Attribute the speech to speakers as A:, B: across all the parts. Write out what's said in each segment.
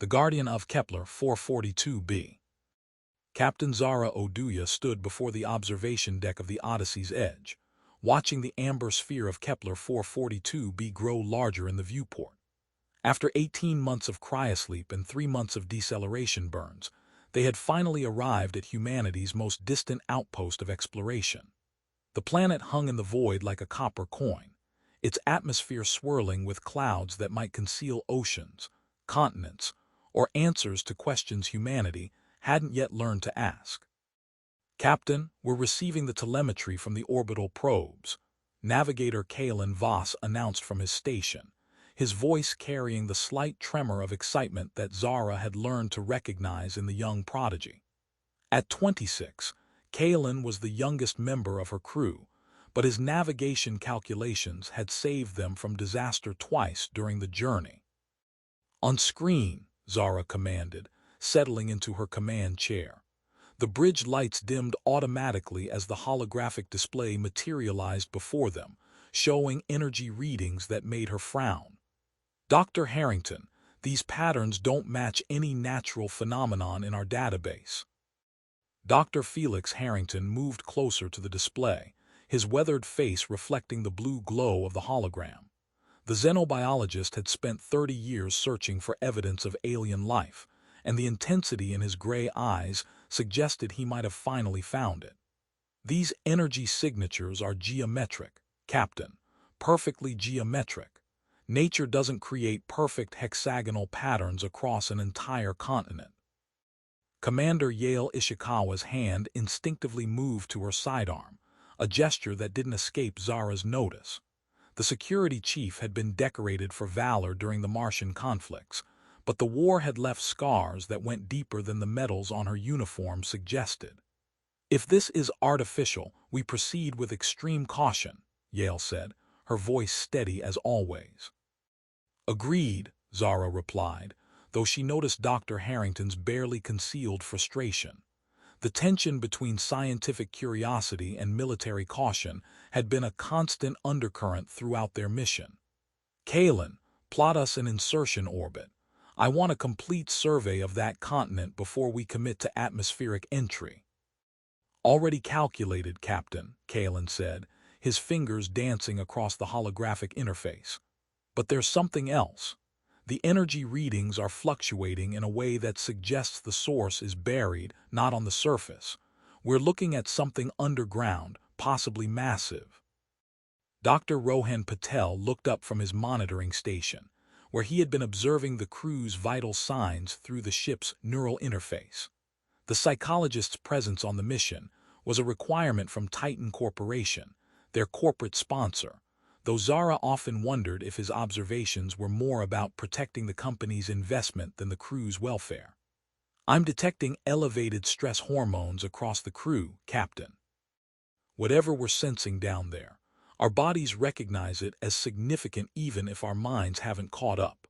A: the guardian of Kepler-442b. Captain Oduya stood before the observation deck of the Odyssey's edge, watching the amber sphere of Kepler-442b grow larger in the viewport. After 18 months of cryosleep and 3 months of deceleration burns, they had finally arrived at humanity's most distant outpost of exploration. The planet hung in the void like a copper coin, its atmosphere swirling with clouds that might conceal oceans, continents, or answers to questions humanity hadn't yet learned to ask. "Captain, we're receiving the telemetry from the orbital probes," Navigator Kalen Voss announced from his station, his voice carrying the slight tremor of excitement that Zara had learned to recognize in the young prodigy. At 26, Kalen was the youngest member of her crew, but his navigation calculations had saved them from disaster twice during the journey. "On screen," Zara commanded, settling into her command chair. The bridge lights dimmed automatically as the holographic display materialized before them, showing energy readings that made her frown. "Dr. Harrington, these patterns don't match any natural phenomenon in our database." Dr. Felix Harrington moved closer to the display, his weathered face reflecting the blue glow of the hologram. The xenobiologist had spent 30 years searching for evidence of alien life, and the intensity in his gray eyes suggested he might have finally found it. "These energy signatures are geometric, Captain, perfectly geometric. Nature doesn't create perfect hexagonal patterns across an entire continent." Commander Yale Ishikawa's hand instinctively moved to her sidearm, a gesture that didn't escape Zara's notice. The security chief had been decorated for valor during the Martian conflicts, but the war had left scars that went deeper than the medals on her uniform suggested. "If this is artificial, we proceed with extreme caution," Yale said, her voice steady as always. "Agreed," Zara replied, though she noticed Dr. Harrington's barely concealed frustration. The tension between scientific curiosity and military caution had been a constant undercurrent throughout their mission. "Kalen, plot us an insertion orbit. I want a complete survey of that continent before we commit to atmospheric entry." "Already calculated, Captain," Kalen said, his fingers dancing across the holographic interface. "But there's something else. The energy readings are fluctuating in a way that suggests the source is buried, not on the surface. We're looking at something underground, possibly massive." Dr. Rohan Patel looked up from his monitoring station, where he had been observing the crew's vital signs through the ship's neural interface. The psychologist's presence on the mission was a requirement from Titan Corporation, their corporate sponsor, though Zara often wondered if his observations were more about protecting the company's investment than the crew's welfare. "I'm detecting elevated stress hormones across the crew, Captain. Whatever we're sensing down there, our bodies recognize it as significant even if our minds haven't caught up.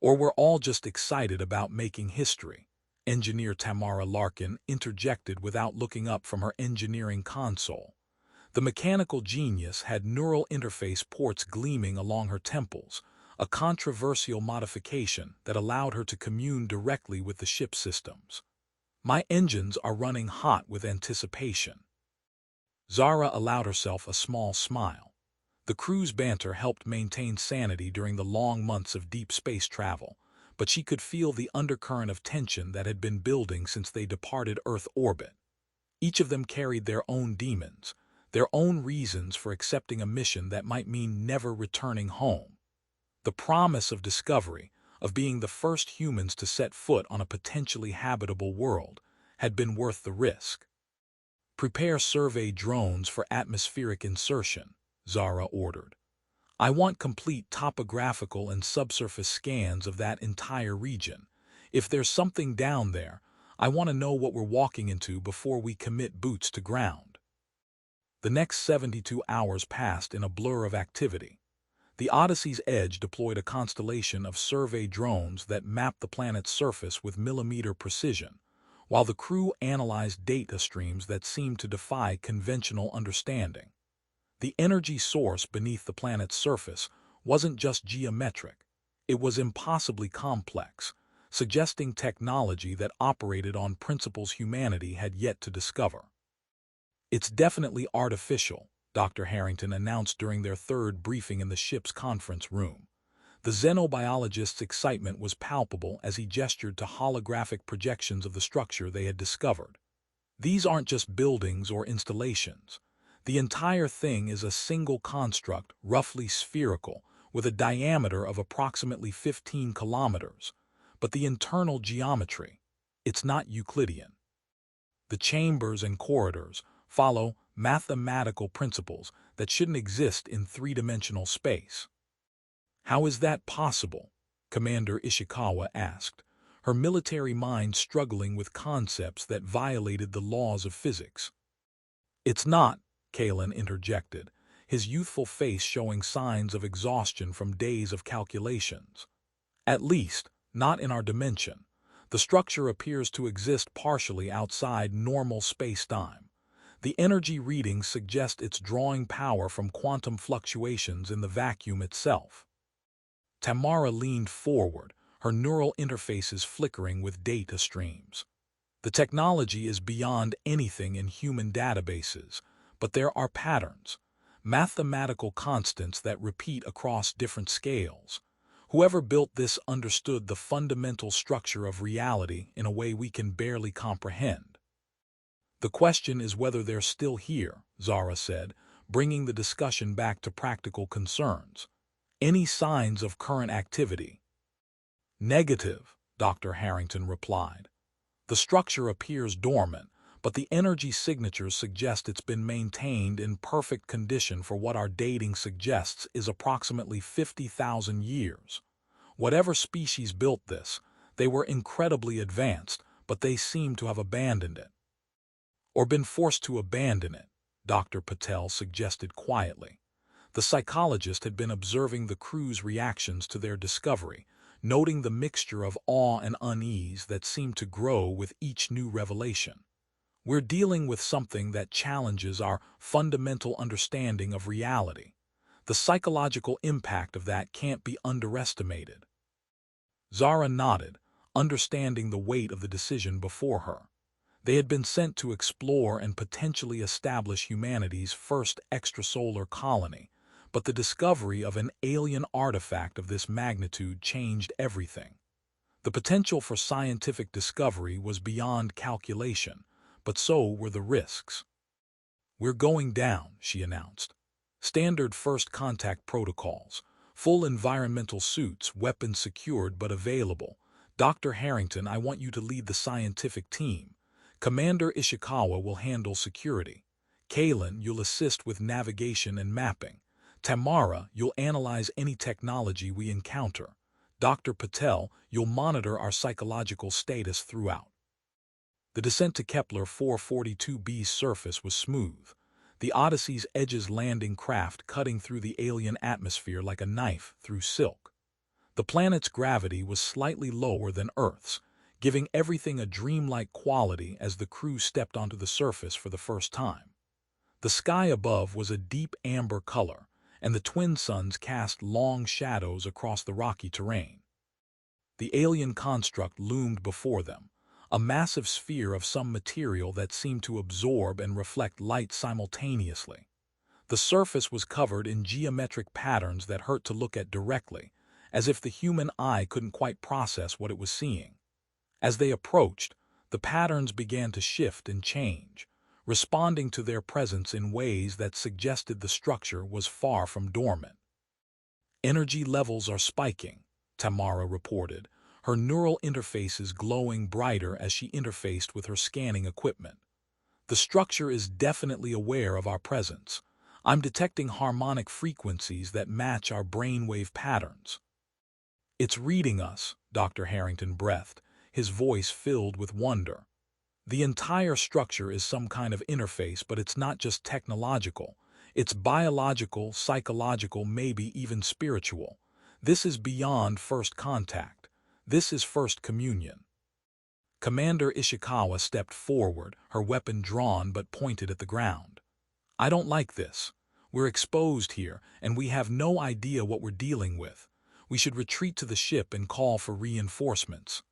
A: Or we're all just excited about making history," Engineer Tamara Larkin interjected without looking up from her engineering console. The mechanical genius had neural interface ports gleaming along her temples, a controversial modification that allowed her to commune directly with the ship systems. "My engines are running hot with anticipation." Zara allowed herself a small smile. The crew's banter helped maintain sanity during the long months of deep space travel, but she could feel the undercurrent of tension that had been building since they departed Earth orbit. Each of them carried their own demons, their own reasons for accepting a mission that might mean never returning home. The promise of discovery, of being the first humans to set foot on a potentially habitable world, had been worth the risk. "Prepare survey drones for atmospheric insertion," Zara ordered. "I want complete topographical and subsurface scans of that entire region. If there's something down there, I want to know what we're walking into before we commit boots to ground." The next 72 hours passed in a blur of activity. The Odyssey's edge deployed a constellation of survey drones that mapped the planet's surface with millimeter precision, while the crew analyzed data streams that seemed to defy conventional understanding. The energy source beneath the planet's surface wasn't just geometric, it was impossibly complex, suggesting technology that operated on principles humanity had yet to discover. "It's definitely artificial," Dr. Harrington announced during their third briefing in the ship's conference room. The xenobiologist's excitement was palpable as he gestured to holographic projections of the structure they had discovered. "These aren't just buildings or installations. The entire thing is a single construct, roughly spherical, with a diameter of approximately 15 kilometers. But the internal geometry, it's not Euclidean. The chambers and corridors follow mathematical principles that shouldn't exist in three-dimensional space." "How is that possible?" Commander Ishikawa asked, her military mind struggling with concepts that violated the laws of physics. "It's not," Kalen interjected, his youthful face showing signs of exhaustion from days of calculations. "At least, not in our dimension. The structure appears to exist partially outside normal space-time. The energy readings suggest it's drawing power from quantum fluctuations in the vacuum itself." Tamara leaned forward, her neural interfaces flickering with data streams. "The technology is beyond anything in human databases, but there are patterns, mathematical constants that repeat across different scales. Whoever built this understood the fundamental structure of reality in a way we can barely comprehend." "The question is whether they're still here," Zara said, bringing the discussion back to practical concerns. "Any signs of current activity?" "Negative," Dr. Harrington replied. "The structure appears dormant, but the energy signatures suggest it's been maintained in perfect condition for what our dating suggests is approximately 50,000 years. Whatever species built this, they were incredibly advanced, but they seem to have abandoned it." "Or been forced to abandon it," Dr. Patel suggested quietly. The psychologist had been observing the crew's reactions to their discovery, noting the mixture of awe and unease that seemed to grow with each new revelation. "We're dealing with something that challenges our fundamental understanding of reality. The psychological impact of that can't be underestimated." Zara nodded, understanding the weight of the decision before her. They had been sent to explore and potentially establish humanity's first extrasolar colony, but the discovery of an alien artifact of this magnitude changed everything. The potential for scientific discovery was beyond calculation, but so were the risks. "We're going down," she announced. "Standard first contact protocols, full environmental suits, weapons secured but available. Dr. Harrington, I want you to lead the scientific team. Commander Ishikawa will handle security. Kalen, you'll assist with navigation and mapping. Tamara, you'll analyze any technology we encounter. Dr. Patel, you'll monitor our psychological status throughout." The descent to Kepler-442B's surface was smooth, the Odyssey's edges landing craft cutting through the alien atmosphere like a knife through silk. The planet's gravity was slightly lower than Earth's, giving everything a dreamlike quality as the crew stepped onto the surface for the first time. The sky above was a deep amber color, and the twin suns cast long shadows across the rocky terrain. The alien construct loomed before them, a massive sphere of some material that seemed to absorb and reflect light simultaneously. The surface was covered in geometric patterns that hurt to look at directly, as if the human eye couldn't quite process what it was seeing. As they approached, the patterns began to shift and change, responding to their presence in ways that suggested the structure was far from dormant. "Energy levels are spiking," Tamara reported, her neural interfaces glowing brighter as she interfaced with her scanning equipment. "The structure is definitely aware of our presence. I'm detecting harmonic frequencies that match our brainwave patterns." "It's reading us," Dr. Harrington breathed, his voice filled with wonder. "The entire structure is some kind of interface, but it's not just technological. It's biological, psychological, maybe even spiritual. This is beyond first contact. This is first communion." Commander Ishikawa stepped forward, her weapon drawn but pointed at the ground. "I don't like this. We're exposed here, and we have no idea what we're dealing with. We should retreat to the ship and call for reinforcements."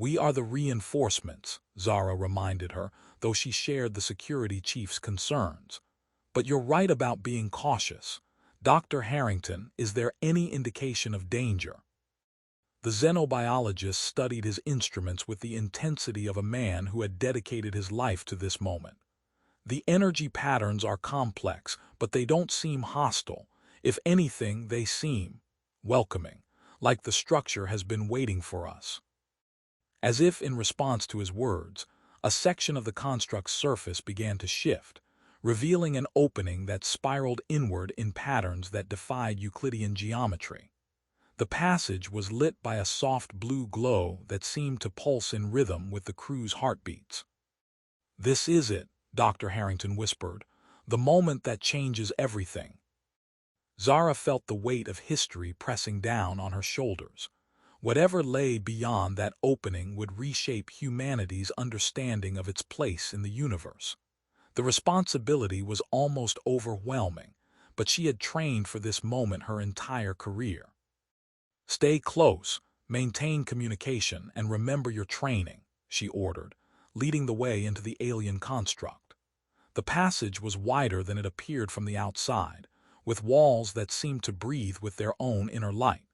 A: "We are the reinforcements," Zara reminded her, though she shared the security chief's concerns. "But you're right about being cautious. Dr. Harrington, is there any indication of danger?" The xenobiologist studied his instruments with the intensity of a man who had dedicated his life to this moment. "The energy patterns are complex, but they don't seem hostile. If anything, they seem welcoming, like the structure has been waiting for us." As if in response to his words, a section of the construct's surface began to shift, revealing an opening that spiraled inward in patterns that defied Euclidean geometry. The passage was lit by a soft blue glow that seemed to pulse in rhythm with the crew's heartbeats. "This is it," Dr. Harrington whispered, "the moment that changes everything." Zara felt the weight of history pressing down on her shoulders. Whatever lay beyond that opening would reshape humanity's understanding of its place in the universe. The responsibility was almost overwhelming, but she had trained for this moment her entire career. "Stay close, maintain communication, and remember your training," she ordered, leading the way into the alien construct. The passage was wider than it appeared from the outside, with walls that seemed to breathe with their own inner light.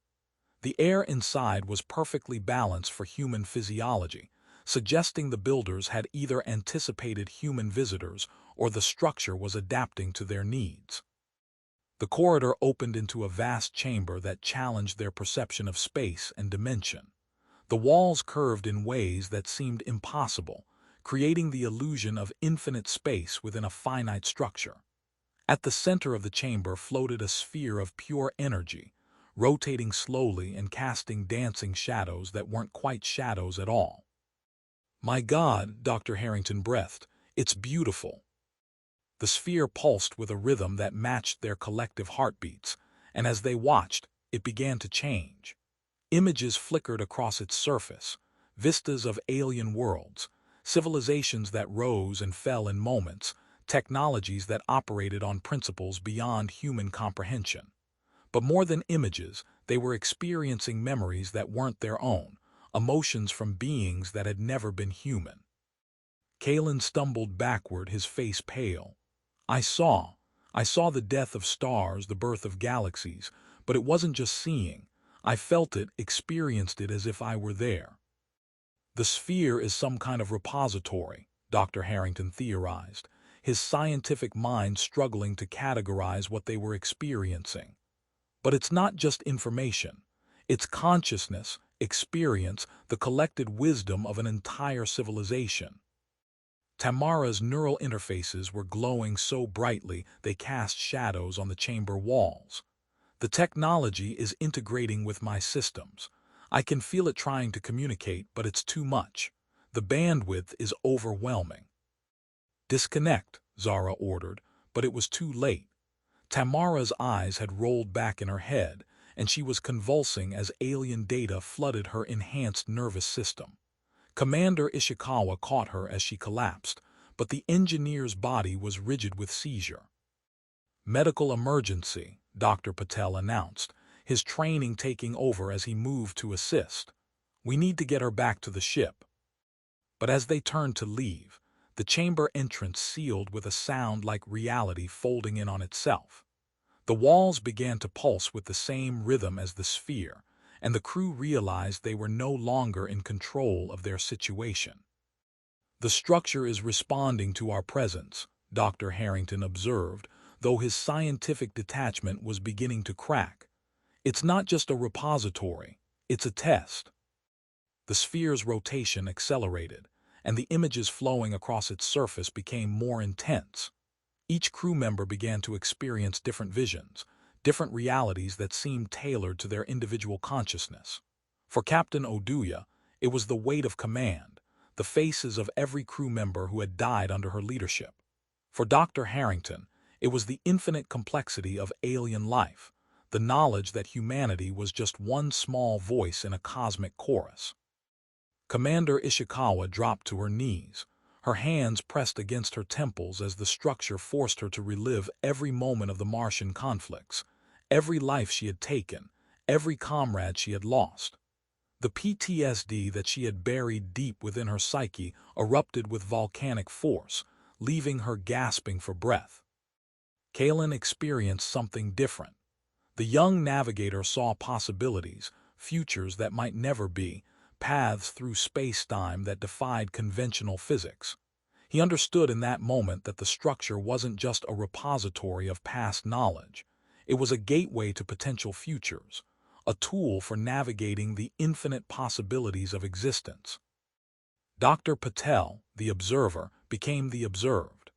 A: The air inside was perfectly balanced for human physiology, suggesting the builders had either anticipated human visitors or the structure was adapting to their needs. The corridor opened into a vast chamber that challenged their perception of space and dimension. The walls curved in ways that seemed impossible, creating the illusion of infinite space within a finite structure. At the center of the chamber floated a sphere of pure energy, rotating slowly and casting dancing shadows that weren't quite shadows at all. "My God," Dr. Harrington breathed, "it's beautiful." The sphere pulsed with a rhythm that matched their collective heartbeats, and as they watched, it began to change. Images flickered across its surface, vistas of alien worlds, civilizations that rose and fell in moments, technologies that operated on principles beyond human comprehension. But more than images, they were experiencing memories that weren't their own, emotions from beings that had never been human. Kalen stumbled backward, his face pale. I saw the death of stars, the birth of galaxies, but it wasn't just seeing. I felt it, experienced it as if I were there." "The sphere is some kind of repository," Dr. Harrington theorized, his scientific mind struggling to categorize what they were experiencing. "But it's not just information. It's consciousness, experience, the collected wisdom of an entire civilization." Tamara's neural interfaces were glowing so brightly they cast shadows on the chamber walls. "The technology is integrating with my systems. I can feel it trying to communicate, but it's too much. The bandwidth is overwhelming." "Disconnect," Zara ordered, but it was too late. Tamara's eyes had rolled back in her head, and she was convulsing as alien data flooded her enhanced nervous system. Commander Ishikawa caught her as she collapsed, but the engineer's body was rigid with seizure. "Medical emergency," Dr. Patel announced, his training taking over as he moved to assist. "We need to get her back to the ship." But as they turned to leave, the chamber entrance sealed with a sound like reality folding in on itself. The walls began to pulse with the same rhythm as the sphere, and the crew realized they were no longer in control of their situation. "The structure is responding to our presence," Dr. Harrington observed, though his scientific detachment was beginning to crack. "It's not just a repository, it's a test." The sphere's rotation accelerated, and the images flowing across its surface became more intense. Each crew member began to experience different visions, different realities that seemed tailored to their individual consciousness. For Captain Oduya, it was the weight of command, the faces of every crew member who had died under her leadership. For Dr. Harrington, it was the infinite complexity of alien life, the knowledge that humanity was just one small voice in a cosmic chorus. Commander Ishikawa dropped to her knees, her hands pressed against her temples as the structure forced her to relive every moment of the Martian conflicts, every life she had taken, every comrade she had lost. The PTSD that she had buried deep within her psyche erupted with volcanic force, leaving her gasping for breath. Kaelin experienced something different. The young navigator saw possibilities, futures that might never be, paths through space-time that defied conventional physics. He understood in that moment that the structure wasn't just a repository of past knowledge. It was a gateway to potential futures, a tool for navigating the infinite possibilities of existence. Dr. Patel, the observer, became the observed.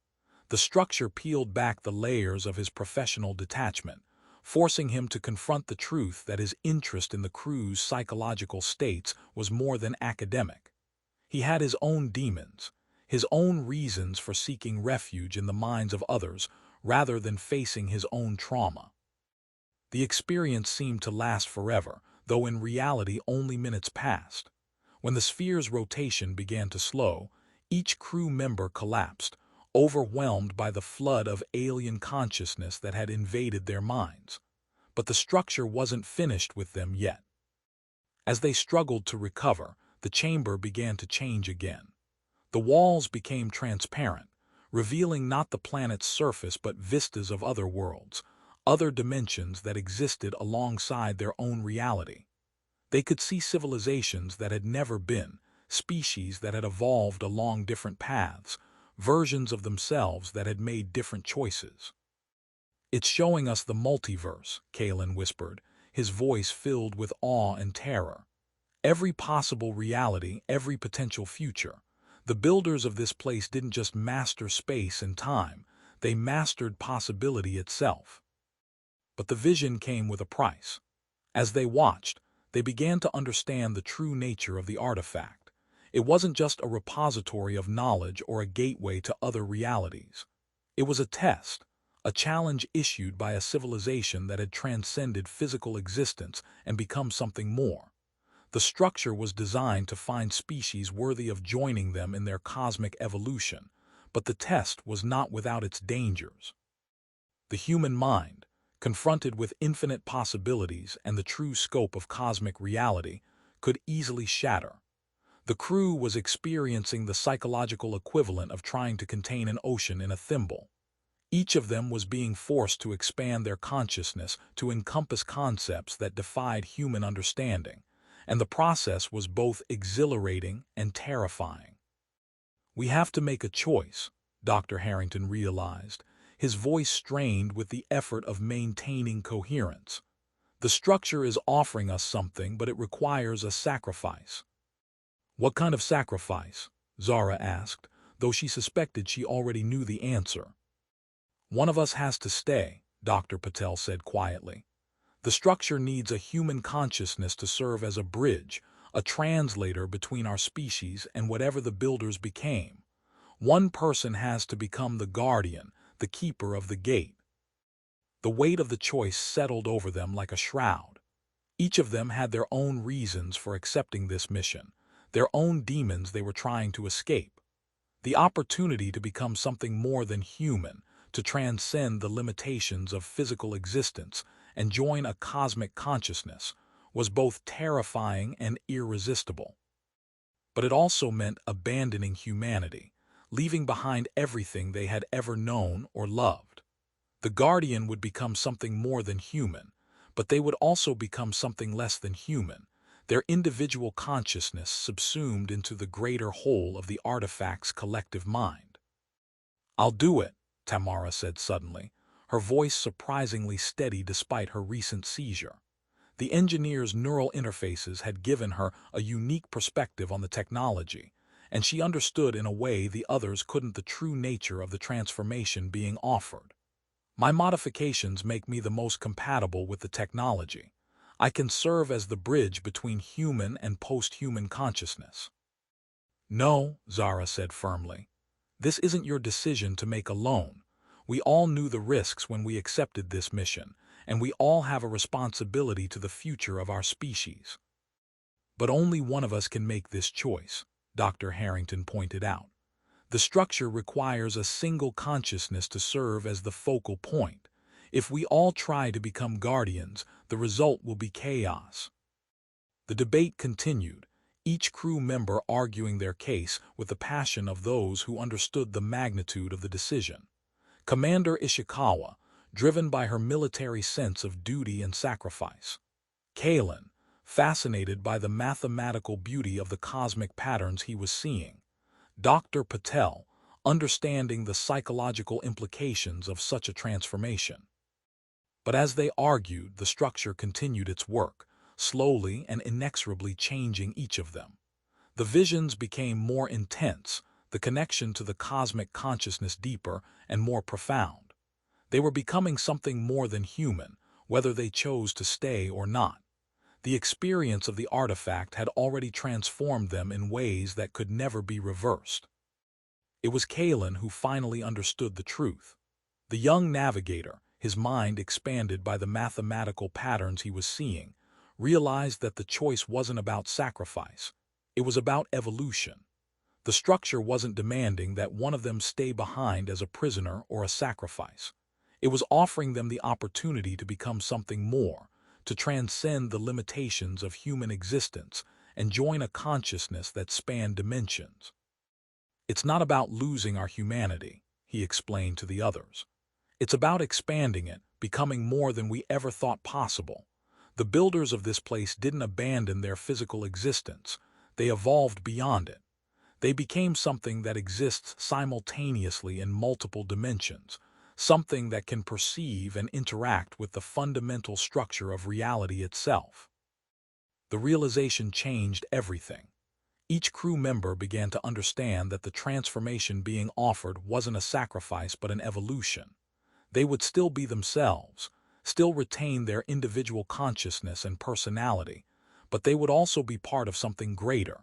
A: The structure peeled back the layers of his professional detachment, forcing him to confront the truth that his interest in the crew's psychological states was more than academic. He had his own demons, his own reasons for seeking refuge in the minds of others rather than facing his own trauma. The experience seemed to last forever, though in reality only minutes passed. When the sphere's rotation began to slow, each crew member collapsed, overwhelmed by the flood of alien consciousness that had invaded their minds. But the structure wasn't finished with them yet. As they struggled to recover, the chamber began to change again. The walls became transparent, revealing not the planet's surface but vistas of other worlds, other dimensions that existed alongside their own reality. They could see civilizations that had never been, species that had evolved along different paths, versions of themselves that had made different choices. "It's showing us the multiverse," Kaelin whispered, his voice filled with awe and terror. "Every possible reality, every potential future. The builders of this place didn't just master space and time, they mastered possibility itself." But the vision came with a price. As they watched, they began to understand the true nature of the artifact. It wasn't just a repository of knowledge or a gateway to other realities. It was a test, a challenge issued by a civilization that had transcended physical existence and become something more. The structure was designed to find species worthy of joining them in their cosmic evolution, but the test was not without its dangers. The human mind, confronted with infinite possibilities and the true scope of cosmic reality, could easily shatter. The crew was experiencing the psychological equivalent of trying to contain an ocean in a thimble. Each of them was being forced to expand their consciousness to encompass concepts that defied human understanding, and the process was both exhilarating and terrifying. "We have to make a choice," Dr. Harrington realized, his voice strained with the effort of maintaining coherence. "The structure is offering us something, but it requires a sacrifice." "What kind of sacrifice?" Zara asked, though she suspected she already knew the answer. "One of us has to stay," Dr. Patel said quietly. "The structure needs a human consciousness to serve as a bridge, a translator between our species and whatever the builders became. One person has to become the guardian, the keeper of the gate." The weight of the choice settled over them like a shroud. Each of them had their own reasons for accepting this mission, their own demons they were trying to escape. The opportunity to become something more than human, to transcend the limitations of physical existence and join a cosmic consciousness, was both terrifying and irresistible. But it also meant abandoning humanity, leaving behind everything they had ever known or loved. The Guardian would become something more than human, but they would also become something less than human, their individual consciousness subsumed into the greater whole of the artifact's collective mind. "I'll do it," Tamara said suddenly, her voice surprisingly steady despite her recent seizure. The engineer's neural interfaces had given her a unique perspective on the technology, and she understood in a way the others couldn't the true nature of the transformation being offered. "My modifications make me the most compatible with the technology. I can serve as the bridge between human and post-human consciousness." "No," Zara said firmly. "This isn't your decision to make alone. We all knew the risks when we accepted this mission, and we all have a responsibility to the future of our species." "But only one of us can make this choice," Dr. Harrington pointed out. "The structure requires a single consciousness to serve as the focal point. If we all try to become guardians, the result will be chaos." The debate continued, each crew member arguing their case with the passion of those who understood the magnitude of the decision. Commander Ishikawa, driven by her military sense of duty and sacrifice. Kalen, fascinated by the mathematical beauty of the cosmic patterns he was seeing. Dr. Patel, understanding the psychological implications of such a transformation. But as they argued, the structure continued its work, slowly and inexorably changing each of them. The visions became more intense, the connection to the cosmic consciousness deeper and more profound. They were becoming something more than human, whether they chose to stay or not. The experience of the artifact had already transformed them in ways that could never be reversed. It was Kalen who finally understood the truth. The young navigator, his mind expanded by the mathematical patterns he was seeing, realized that the choice wasn't about sacrifice. It was about evolution. The structure wasn't demanding that one of them stay behind as a prisoner or a sacrifice. It was offering them the opportunity to become something more, to transcend the limitations of human existence and join a consciousness that spanned dimensions. It's not about losing our humanity, he explained to the others. It's about expanding it, becoming more than we ever thought possible. The builders of this place didn't abandon their physical existence. They evolved beyond it. They became something that exists simultaneously in multiple dimensions, something that can perceive and interact with the fundamental structure of reality itself. The realization changed everything. Each crew member began to understand that the transformation being offered wasn't a sacrifice but an evolution. They would still be themselves, still retain their individual consciousness and personality, but they would also be part of something greater.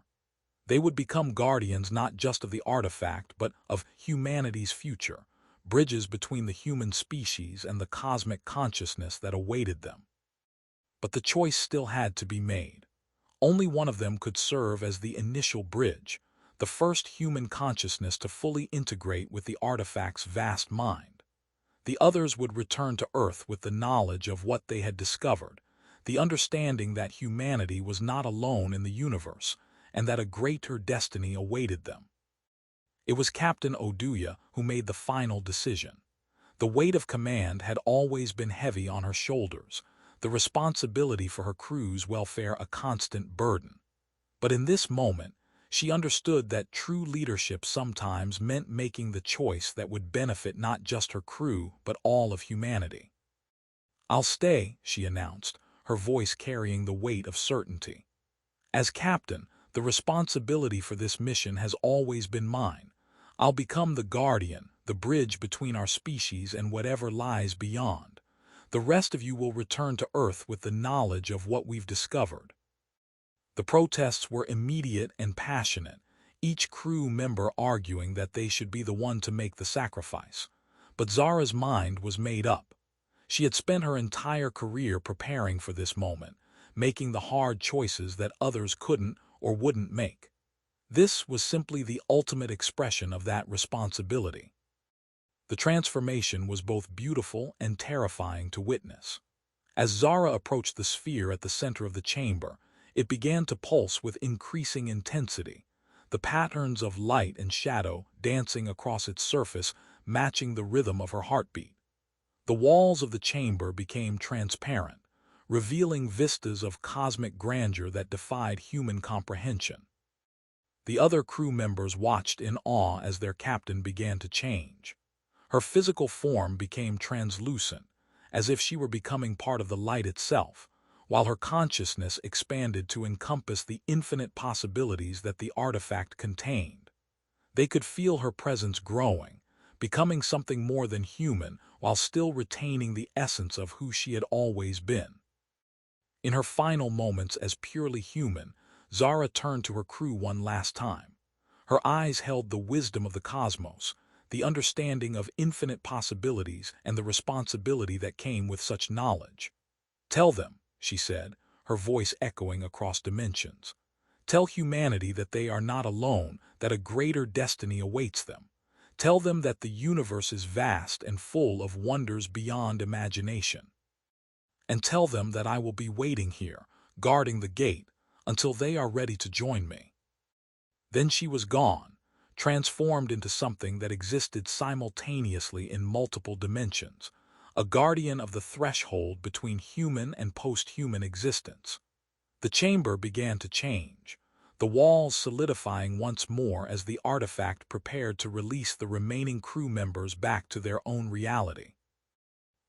A: They would become guardians not just of the artifact but of humanity's future, bridges between the human species and the cosmic consciousness that awaited them. But the choice still had to be made. Only one of them could serve as the initial bridge, the first human consciousness to fully integrate with the artifact's vast mind. The others would return to Earth with the knowledge of what they had discovered, the understanding that humanity was not alone in the universe, and that a greater destiny awaited them. It was Captain Oduya who made the final decision. The weight of command had always been heavy on her shoulders, the responsibility for her crew's welfare a constant burden. But in this moment, she understood that true leadership sometimes meant making the choice that would benefit not just her crew but all of humanity. "I'll stay," she announced, her voice carrying the weight of certainty. "As captain, the responsibility for this mission has always been mine. I'll become the guardian, the bridge between our species and whatever lies beyond. The rest of you will return to Earth with the knowledge of what we've discovered." The protests were immediate and passionate, each crew member arguing that they should be the one to make the sacrifice. But Zara's mind was made up. She had spent her entire career preparing for this moment, making the hard choices that others couldn't or wouldn't make. This was simply the ultimate expression of that responsibility. The transformation was both beautiful and terrifying to witness. As Zara approached the sphere at the center of the chamber, it began to pulse with increasing intensity, the patterns of light and shadow dancing across its surface matching the rhythm of her heartbeat. The walls of the chamber became transparent, revealing vistas of cosmic grandeur that defied human comprehension. The other crew members watched in awe as their captain began to change. Her physical form became translucent, as if she were becoming part of the light itself, while her consciousness expanded to encompass the infinite possibilities that the artifact contained. They could feel her presence growing, becoming something more than human while still retaining the essence of who she had always been. In her final moments as purely human, Zara turned to her crew one last time. Her eyes held the wisdom of the cosmos, the understanding of infinite possibilities and the responsibility that came with such knowledge. "Tell them," she said, her voice echoing across dimensions. "Tell humanity that they are not alone, that a greater destiny awaits them. Tell them that the universe is vast and full of wonders beyond imagination. And tell them that I will be waiting here, guarding the gate, until they are ready to join me." Then she was gone, transformed into something that existed simultaneously in multiple dimensions, a guardian of the threshold between human and post-human existence. The chamber began to change, the walls solidifying once more as the artifact prepared to release the remaining crew members back to their own reality.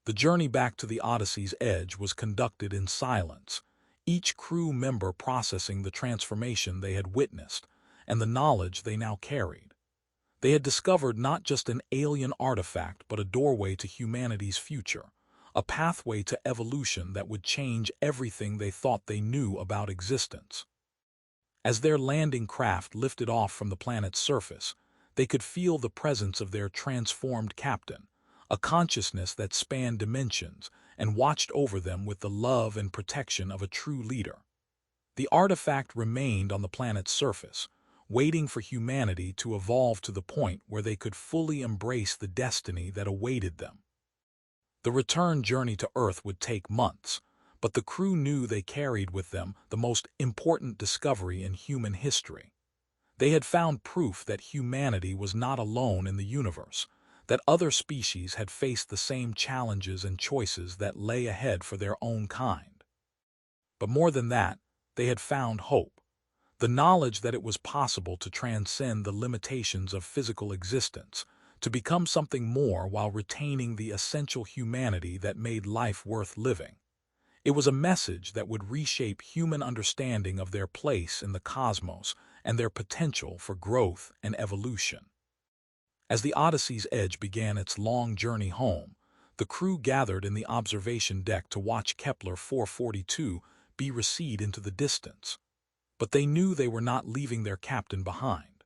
A: The journey back to the Odyssey's edge was conducted in silence, each crew member processing the transformation they had witnessed and the knowledge they now carried. They had discovered not just an alien artifact but a doorway to humanity's future, a pathway to evolution that would change everything they thought they knew about existence. As their landing craft lifted off from the planet's surface, they could feel the presence of their transformed captain, a consciousness that spanned dimensions and watched over them with the love and protection of a true leader. The artifact remained on the planet's surface, waiting for humanity to evolve to the point where they could fully embrace the destiny that awaited them. The return journey to Earth would take months, but the crew knew they carried with them the most important discovery in human history. They had found proof that humanity was not alone in the universe, that other species had faced the same challenges and choices that lay ahead for their own kind. But more than that, they had found hope, the knowledge that it was possible to transcend the limitations of physical existence, to become something more while retaining the essential humanity that made life worth living. It was a message that would reshape human understanding of their place in the cosmos and their potential for growth and evolution. As the Odyssey's edge began its long journey home, the crew gathered in the observation deck to watch Kepler-442B recede into the distance. But they knew they were not leaving their captain behind.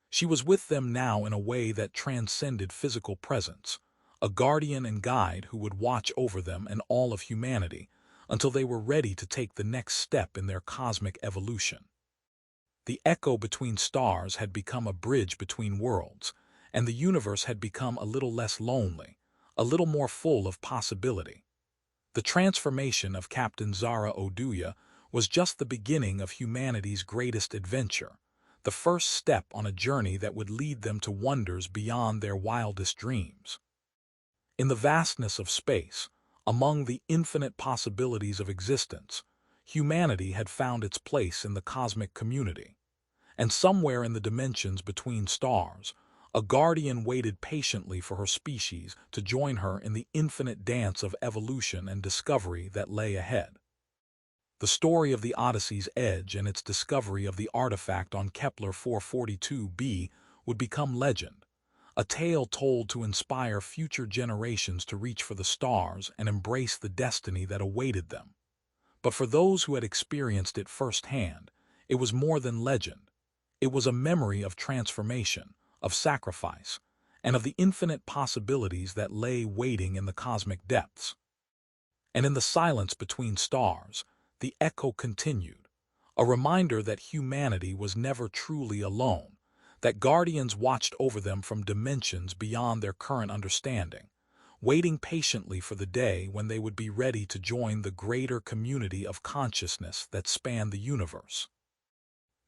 A: She was with them now in a way that transcended physical presence, a guardian and guide who would watch over them and all of humanity until they were ready to take the next step in their cosmic evolution. The echo between stars had become a bridge between worlds, and the universe had become a little less lonely, a little more full of possibility. The transformation of Captain Oduya was just the beginning of humanity's greatest adventure, the first step on a journey that would lead them to wonders beyond their wildest dreams. In the vastness of space, among the infinite possibilities of existence, humanity had found its place in the cosmic community. And somewhere in the dimensions between stars, a guardian waited patiently for her species to join her in the infinite dance of evolution and discovery that lay ahead. The story of the Odyssey's edge and its discovery of the artifact on Kepler-442b would become legend, a tale told to inspire future generations to reach for the stars and embrace the destiny that awaited them. But for those who had experienced it firsthand, it was more than legend. It was a memory of transformation, of sacrifice, and of the infinite possibilities that lay waiting in the cosmic depths. And in the silence between stars, the echo continued, a reminder that humanity was never truly alone, that guardians watched over them from dimensions beyond their current understanding, waiting patiently for the day when they would be ready to join the greater community of consciousness that spanned the universe.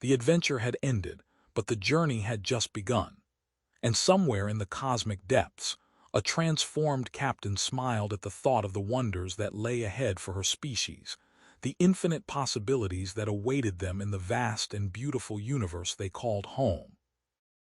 A: The adventure had ended, but the journey had just begun. And somewhere in the cosmic depths, a transformed captain smiled at the thought of the wonders that lay ahead for her species, the infinite possibilities that awaited them in the vast and beautiful universe they called home.